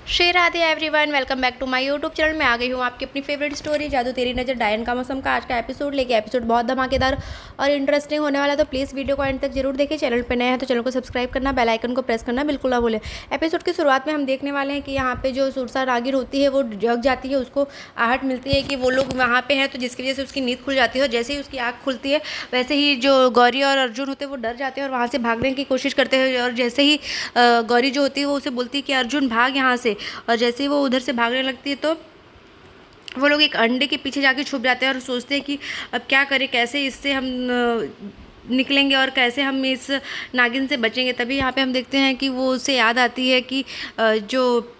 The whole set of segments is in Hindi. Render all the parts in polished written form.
Shri Radhe everyone, welcome back to my YouTube channel. मैं आ गई हूँ आपकी अपनी फेवरेट स्टोरी जादू तेरी नज़र डायन का मौसम का आज का एपिसोड लेके। एपिसोड बहुत धमाकेदार और इंटरेस्टिंग होने वाला है, तो प्लीज़ वीडियो को एंड तक जरूर देखें। चैनल पर नए हैं तो चैनल को सब्सक्राइब करना, बेल आइकन को प्रेस करना बिल्कुल ना भूलें। एपिसोड की शुरुआत में हम देखने वाले हैं कि यहाँ पे जो सुरसा नागिन होती है वो जग जाती है, उसको आहट मिलती है कि वो लोग वहाँ पे हैं, तो जिसकी वजह से उसकी नींद खुल जाती है। और जैसे ही उसकी आँख खुलती है वैसे ही जो गौरी और अर्जुन होते हैं वो डर जाते हैं और वहाँ से भागने की कोशिश करते हैं। और जैसे ही गौरी जो होती है वो उसे बोलती है कि अर्जुन भाग यहाँ से, और जैसे ही वो उधर से भागने लगती है तो वो लोग एक अंडे के पीछे जाके छुप जाते हैं और सोचते हैं कि अब क्या करें, कैसे इससे हम निकलेंगे और कैसे हम इस नागिन से बचेंगे। तभी यहाँ पे हम देखते हैं कि वो उसे याद आती है कि जो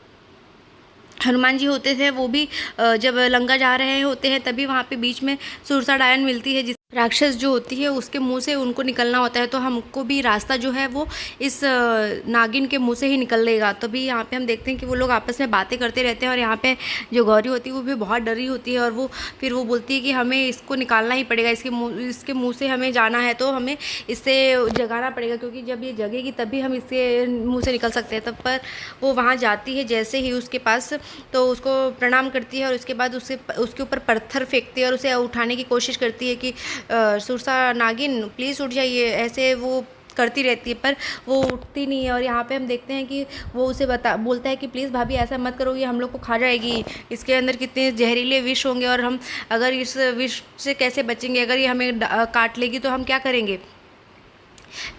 हनुमान जी होते थे वो भी जब लंका जा रहे होते हैं तभी वहाँ पे बीच में सुरसा डायन मिलती है, जिस राक्षस जो होती है उसके मुंह से उनको निकलना होता है। तो हमको भी रास्ता जो है वो इस नागिन के मुंह से ही निकल लेगा। तभी यहाँ पे हम देखते हैं कि वो लोग आपस में बातें करते रहते हैं और यहाँ पे जो गौरी होती है वो भी बहुत डरी होती है और वो फिर वो बोलती है कि हमें इसको निकालना ही पड़ेगा, इसके मुँह से हमें जाना है, तो हमें इससे जगाना पड़ेगा, क्योंकि जब ये जगेगी तभी हम इसके मुँह से निकल सकते हैं। तब पर वो वहाँ जाती है, जैसे ही उसके पास तो उसको प्रणाम करती है और उसके बाद उसके ऊपर पत्थर फेंकती है और उसे उठाने की कोशिश करती है कि सुरसा नागिन प्लीज़ उठ जाइए। ऐसे वो करती रहती है पर वो उठती नहीं है। और यहाँ पे हम देखते हैं कि वो उसे बोलता है कि प्लीज़ भाभी ऐसा मत करो, ये हम लोग को खा जाएगी, इसके अंदर कितने जहरीले विष होंगे और हम अगर इस विष से कैसे बचेंगे, अगर ये हमें काट लेगी तो हम क्या करेंगे।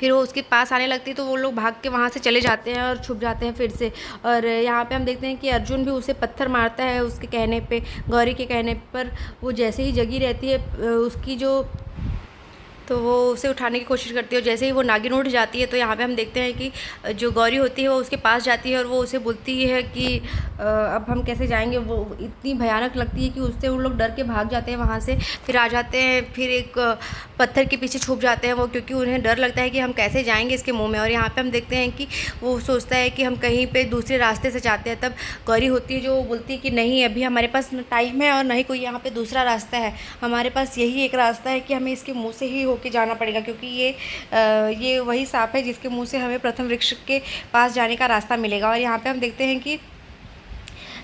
फिर वो उसके पास आने लगती है तो वो लोग भाग के वहाँ से चले जाते हैं और छुप जाते हैं फिर से। और यहाँ पे हम देखते हैं कि अर्जुन भी उसे पत्थर मारता है उसके कहने पे, गौरी के कहने पर। वो जैसे ही जगी रहती है उसकी जो, तो वो उसे उठाने की कोशिश करती है और जैसे ही वो नागिन उठ जाती है तो यहाँ पे हम देखते हैं कि जो गौरी होती है वो उसके पास जाती है और वो उसे बोलती है कि अब हम कैसे जाएंगे। वो इतनी भयानक लगती है कि उससे उन लोग डर के भाग जाते हैं वहाँ से, फिर आ जाते हैं, फिर एक पत्थर के पीछे छुप जाते हैं वो, क्योंकि उन्हें डर लगता है कि हम कैसे जाएंगे इसके मुँह में। और यहाँ पर हम देखते हैं कि वो सोचता है कि हम कहीं पर दूसरे रास्ते से जाते हैं। तब गौरी होती है जो बोलती है कि नहीं, अभी हमारे पास न टाइम है और ना ही कोई यहाँ पर दूसरा रास्ता है, हमारे पास यही एक रास्ता है कि हमें इसके मुँह से ही के जाना पड़ेगा, क्योंकि ये वही सांप है जिसके मुंह से हमें प्रथम वृक्ष के पास जाने का रास्ता मिलेगा। और यहाँ पे हम देखते हैं कि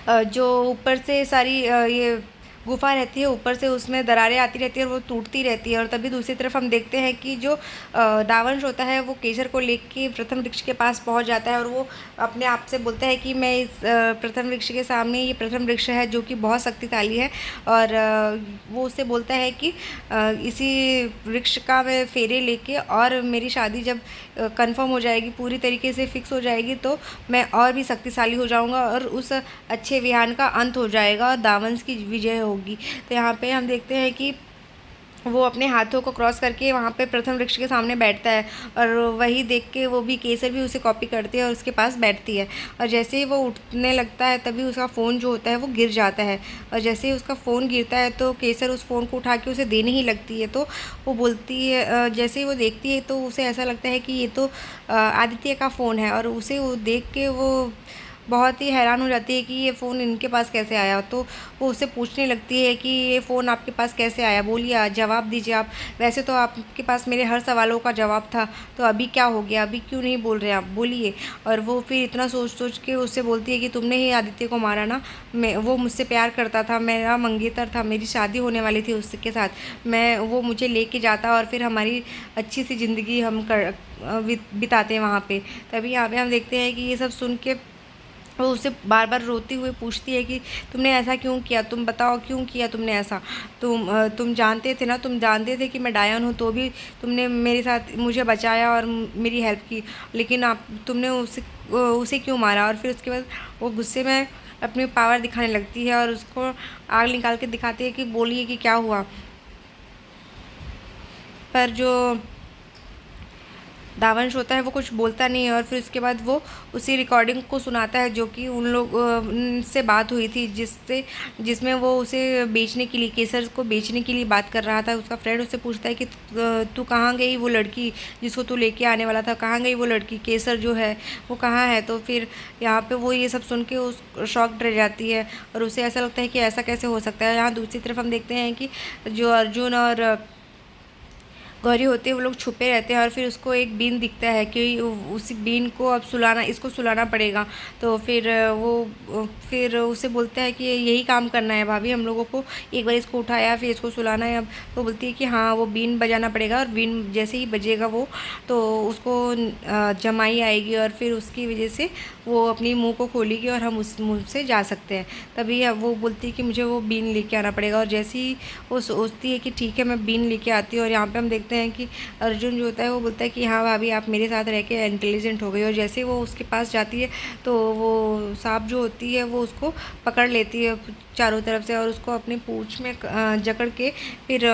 जो ऊपर से सारी ये गुफा रहती है, ऊपर से उसमें दरारें आती रहती है और वो टूटती रहती है। और तभी दूसरी तरफ हम देखते हैं कि जो दावंश होता है वो केसर को लेके प्रथम वृक्ष के पास पहुंच जाता है और वो अपने आप से बोलता है कि मैं इस प्रथम वृक्ष के सामने, ये प्रथम वृक्ष है जो कि बहुत शक्तिशाली है, और वो उससे बोलता है कि इसी वृक्ष का मैं फेरे लेके और मेरी शादी जब कंफर्म हो जाएगी, पूरी तरीके से फिक्स हो जाएगी, तो मैं और भी शक्तिशाली हो जाऊँगा और उस अच्छे विहान का अंत हो जाएगा और दावंश की विजय होगी। तो यहाँ पे हम देखते हैं कि वो अपने हाथों को क्रॉस करके वहाँ पे प्रथम वृक्ष के सामने बैठता है और वही देख के वो भी केसर भी उसे कॉपी करती है और उसके पास बैठती है। और जैसे ही वो उठने लगता है तभी उसका फ़ोन जो होता है वो गिर जाता है, और जैसे ही उसका फ़ोन गिरता है तो केसर उस फ़ोन को उठा के उसे देने ही लगती है। तो वो बोलती है, जैसे ही वो देखती है तो उसे ऐसा लगता है कि ये तो आदित्य का फ़ोन है, और उसे वो देख के वो बहुत ही हैरान हो जाती है कि ये फ़ोन इनके पास कैसे आया। तो वो उससे पूछने लगती है कि ये फ़ोन आपके पास कैसे आया, बोलिए, जवाब दीजिए आप, वैसे तो आपके पास मेरे हर सवालों का जवाब था, तो अभी क्या हो गया, अभी क्यों नहीं बोल रहे आप, बोलिए। और वो फिर इतना सोच सोच के उससे बोलती है कि तुमने ही आदित्य को मारा ना, वो मुझसे प्यार करता था, मेरा मंगेतर था, मेरी शादी होने वाली थी उसके साथ, वो मुझे लेके जाता और फिर हमारी अच्छी सी ज़िंदगी हम बिताते वहाँ पर। तभी यहाँ पर हम देखते हैं कि ये सब सुन के वो उसे बार बार रोती हुए पूछती है कि तुमने ऐसा क्यों किया, तुम बताओ क्यों किया तुमने ऐसा, तुम जानते थे ना, तुम जानते थे कि मैं डायन हूँ, तो भी तुमने मेरे साथ मुझे बचाया और मेरी हेल्प की, लेकिन तुमने उसे क्यों मारा। और फिर उसके बाद वो गुस्से में अपनी पावर दिखाने लगती है और उसको आग निकाल के दिखाती है कि बोलिए कि क्या हुआ। पर जो दावंश होता है वो कुछ बोलता नहीं है और फिर उसके बाद वो उसी रिकॉर्डिंग को सुनाता है जो कि उन लोग से बात हुई थी, जिसमें वो उसे बेचने के लिए, केसर को बेचने के लिए बात कर रहा था। उसका फ्रेंड उससे पूछता है कि तू कहाँ गई, वो लड़की जिसको तू लेके आने वाला था, कहाँ गई वो लड़की, केसर जो है वो कहाँ है। तो फिर यहाँ पर वो ये सब सुन के उस शॉक्ड रह जाती है और उसे ऐसा लगता है कि ऐसा कैसे हो सकता है। यहाँ दूसरी तरफ हम देखते हैं कि जो अर्जुन और गौरी होते हैं वो लोग छुपे रहते हैं और फिर उसको एक बीन दिखता है कि उसी बीन को अब इसको सुलाना पड़ेगा। तो फिर उसे बोलता है कि यही काम करना है भाभी हम लोगों को, एक बार इसको उठाया फिर इसको सुलाना है। अब वो बोलती है कि हाँ वो बीन बजाना पड़ेगा, और बीन जैसे ही बजेगा वो तो उसको जमाई आएगी और फिर उसकी वजह से वो अपनी मुंह को खोलेगी और हम उस मुंह से जा सकते हैं। तभी वो बोलती है कि मुझे वो बीन लेके आना पड़ेगा, और जैसे ही वो सोचती है कि ठीक है मैं बीन लेके आती हूँ। और यहाँ पे हम देखते हैं कि अर्जुन जो होता है वो बोलता है कि हाँ भाभी आप मेरे साथ रह के इंटेलिजेंट हो गई। और जैसे ही वो उसके पास जाती है तो वो सांप जो होती है वो उसको पकड़ लेती है चारों तरफ से, और उसको अपनी पूँछ में जकड़ के फिर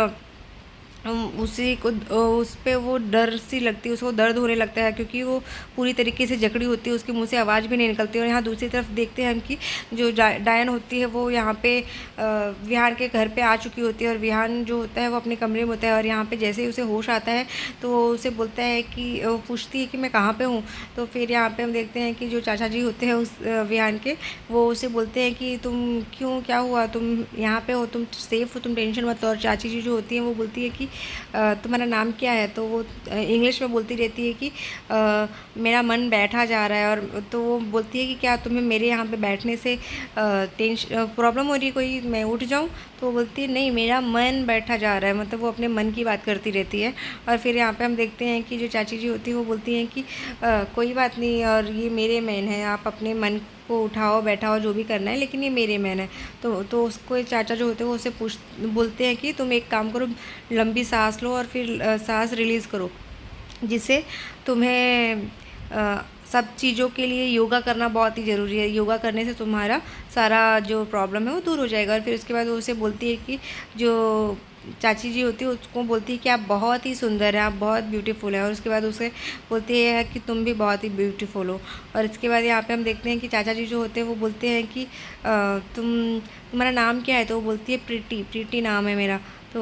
उसी को उस पे वो डर सी लगती है, उसको दर्द होने लगता है क्योंकि वो पूरी तरीके से जकड़ी होती है, उसके मुंह से आवाज़ भी नहीं निकलती। और यहाँ दूसरी तरफ देखते हैं हम कि जो डायन होती है वो यहाँ पे विहान के घर पे आ चुकी होती है, और विहान जो होता है वो अपने कमरे में होता है। और यहाँ पे जैसे ही उसे होश आता है तो वो उसे बोलता है कि वो पूछती है कि मैं कहाँ पर हूँ। तो फिर यहाँ पर हम देखते हैं कि जो चाचा जी होते हैं उस विहान के, वो उसे बोलते हैं कि तुम क्यों, क्या हुआ, तुम यहाँ पे हो, तुम सेफ़ हो, तुम टेंशन मत लो। और चाची जी जो होती हैं वो बोलती है कि तुम्हारा नाम क्या है। तो वो इंग्लिश में बोलती रहती है कि मेरा मन बैठा जा रहा है। और तो वो बोलती है कि क्या तुम्हें मेरे यहाँ पे बैठने से टेंशन प्रॉब्लम हो रही है कोई, मैं उठ जाऊँ। तो वो बोलती है नहीं मेरा मन बैठा जा रहा है, मतलब वो अपने मन की बात करती रहती है। और फिर यहाँ पे हम देखते हैं कि जो चाची जी होती है वो बोलती हैं कि कोई बात नहीं, और ये मेरे मैन है, आप अपने मन को उठाओ बैठाओ जो भी करना है, लेकिन ये मेरे मैन है। तो उसको चाचा जो होते हैं वो उसे बोलते हैं कि तुम एक काम करो, लंबी सांस लो और फिर सांस रिलीज़ करो, जिससे तुम्हें सब चीज़ों के लिए योगा करना बहुत ही ज़रूरी है। योगा करने से तुम्हारा सारा जो प्रॉब्लम है वो दूर हो जाएगा। और फिर उसके बाद वो उसे बोलती है कि जो चाची जी होती है उसको बोलती है कि आप बहुत ही सुंदर हैं, आप बहुत ब्यूटीफुल हैं। और उसके बाद उसे बोलती है कि तुम भी बहुत ही ब्यूटीफुल हो। और इसके बाद यहाँ पे हम देखते हैं कि चाचा जी जो होते हैं वो बोलते हैं कि तुम्हारा नाम क्या है। तो वो बोलती है प्रीति, प्रीति नाम है मेरा। तो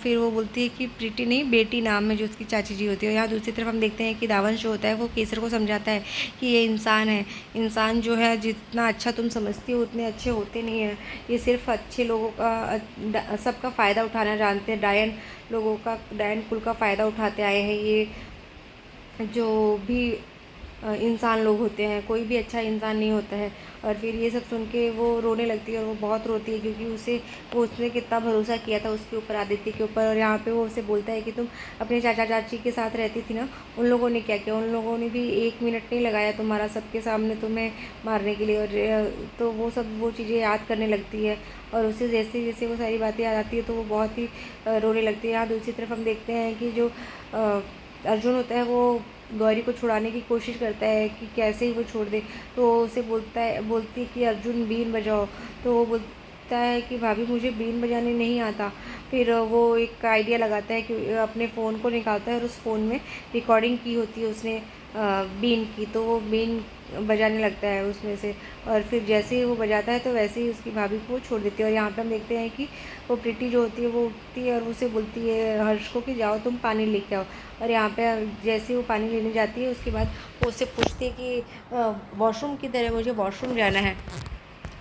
फिर वो बोलती है कि प्रीति नहीं बेटी नाम है जो उसकी चाची जी होती है। और यहाँ दूसरी तरफ हम देखते हैं कि दावंश जो होता है वो केसर को समझाता है कि ये इंसान है, इंसान जो है जितना अच्छा तुम समझती हो उतने अच्छे होते नहीं हैं, ये सिर्फ अच्छे लोगों का सबका फ़ायदा उठाना जानते हैं, डायन कुल का फ़ायदा उठाते आए हैं ये जो भी इंसान लोग होते हैं, कोई भी अच्छा इंसान नहीं होता है। और फिर ये सब सुन के वो रोने लगती है, और वो बहुत रोती है क्योंकि उसने कितना भरोसा किया था उसके ऊपर, आदित्य के ऊपर। और यहाँ पे वो उसे बोलता है कि तुम अपने चाचा चाची के साथ रहती थी ना, उन लोगों ने क्या किया, उन लोगों ने भी 1 मिनट नहीं लगाया तुम्हारा सबके सामने तुम्हें मारने के लिए। और तो वो चीज़ें याद करने लगती है, और उसे जैसे जैसे वो सारी बातें याद आती है तो वो बहुत ही रोने लगती है। यहाँ दूसरी तरफ हम देखते हैं कि जो अर्जुन होता है वो गौरी को छुड़ाने की कोशिश करता है कि कैसे ही वो छोड़ दे। तो उसे बोलती है कि अर्जुन बीन बजाओ। तो वो बोलता है कि भाभी मुझे बीन बजाने नहीं आता। फिर वो एक आइडिया लगाता है कि अपने फ़ोन को निकालता है और उस फ़ोन में रिकॉर्डिंग की होती है उसने बीन की। तो वो बीन बजाने लगता है उसमें से, और फिर जैसे ही वो बजाता है तो वैसे ही उसकी भाभी को छोड़ देती है। और यहाँ पे हम देखते हैं कि वो प्रीति जो होती है वो उठती है और उसे बोलती है हर्ष को कि जाओ तुम पानी लेके आओ। और यहाँ पे जैसे ही वो पानी लेने जाती है उसके बाद वो उससे पूछती है कि वॉशरूम किधर है, मुझे वॉशरूम जाना है।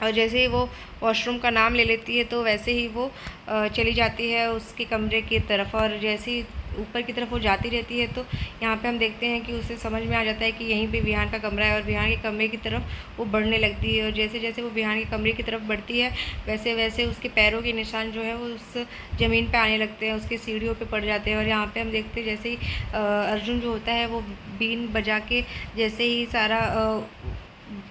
और जैसे ही वो वॉशरूम का नाम ले लेती है तो वैसे ही वो चली जाती है उसके कमरे की तरफ। और जैसे ही ऊपर की तरफ वो जाती रहती है तो यहाँ पे हम देखते हैं कि उसे समझ में आ जाता है कि यहीं पे विहान का कमरा है, और विहान के कमरे की तरफ वो बढ़ने लगती है। और जैसे जैसे वो विहान के कमरे की तरफ बढ़ती है वैसे वैसे उसके पैरों के निशान जो है वो उस ज़मीन पे आने लगते हैं, उसके सीढ़ियों पे पड़ जाते हैं। और यहाँ पे हम देखते हैं जैसे ही अर्जुन जो होता है वो बीन बजा के जैसे ही सारा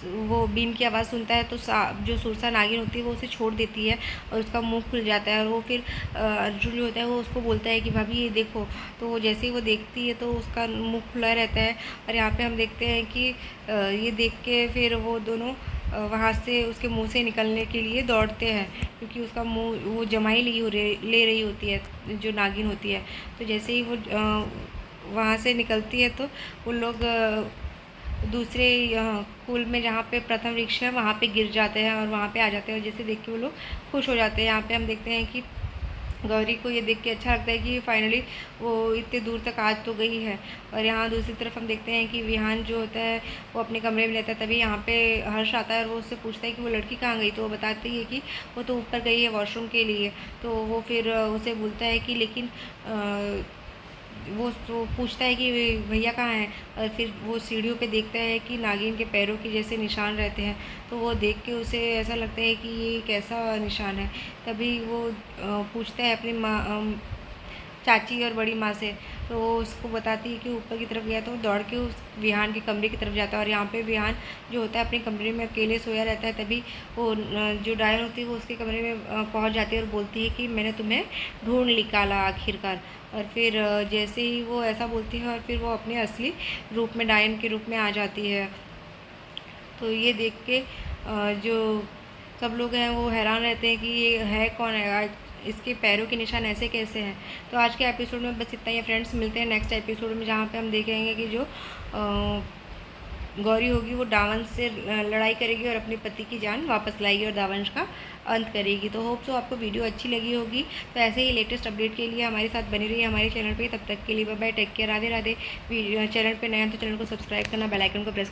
वो बीन की आवाज़ सुनता है तो जो सुरसा नागिन होती है वो उसे छोड़ देती है और उसका मुंह खुल जाता है। और वो फिर अर्जुन जो होता है वो उसको बोलता है कि भाभी ये देखो। तो वो जैसे ही वो देखती है तो उसका मुंह खुला रहता है। और यहाँ पे हम देखते हैं कि ये देख के फिर वो दोनों वहाँ से उसके मुंह से निकलने के लिए दौड़ते हैं, क्योंकि उसका मुंह वो जमाई ले रही होती है जो नागिन होती है। तो जैसे ही वो वहाँ से निकलती है तो उन लोग दूसरे कुल में जहाँ पे प्रथम वृक्ष है वहाँ पे गिर जाते हैं और वहाँ पे आ जाते हैं, और जैसे देख के वो लोग खुश हो जाते हैं। यहाँ पे हम देखते हैं कि गौरी को ये देख के अच्छा लगता है कि फाइनली वो इतने दूर तक आ तो गई है। और यहाँ दूसरी तरफ हम देखते हैं कि विहान जो होता है वो अपने कमरे में रहता है। तभी यहाँ पे हर्ष आता है और वो उससे पूछता है कि वो लड़की कहाँ गई। तो वो बताती है कि वो तो ऊपर गई है वॉशरूम के लिए। तो वो फिर उसे बोलता है कि लेकिन वो तो पूछता है कि भैया कहाँ हैं, और फिर वो सीढ़ियों पे देखता है कि नागिन के पैरों के जैसे निशान रहते हैं। तो वो देख के उसे ऐसा लगता है कि ये कैसा निशान है। तभी वो पूछता है अपनी चाची और बड़ी माँ से। तो वो उसको बताती है कि ऊपर की तरफ गया, तो वो दौड़ के उस विहान के कमरे की तरफ जाता है। और यहाँ पे विहान जो होता है अपने कमरे में अकेले सोया रहता है। तभी वो जो डायन होती है वो उसके कमरे में पहुँच जाती है और बोलती है कि मैंने तुम्हें ढूंढ निकाला आखिरकार। और फिर जैसे ही वो ऐसा बोलती है और फिर वो अपने असली रूप में, डायन के रूप में आ जाती है। तो ये देख के जो सब लोग हैं वो हैरान रहते हैं कि ये है कौन है, इसके पैरों के निशान ऐसे कैसे हैं। तो आज के एपिसोड में बस इतना ही फ्रेंड्स। मिलते हैं नेक्स्ट एपिसोड में, जहाँ पे हम देखेंगे कि जो गौरी होगी वो दावंश से लड़ाई करेगी और अपने पति की जान वापस लाएगी और दावंश का अंत करेगी। तो होप सो आपको वीडियो अच्छी लगी होगी। तो ऐसे ही लेटेस्ट अपडेट के लिए हमारे साथ बनी रहिए हमारे चैनल पे। तब तक के लिए bye bye, take care, Radhe Radhe. Channel पे नए हैं तो चैनल को सब्सक्राइब करना, बेल आइकन को प्रेस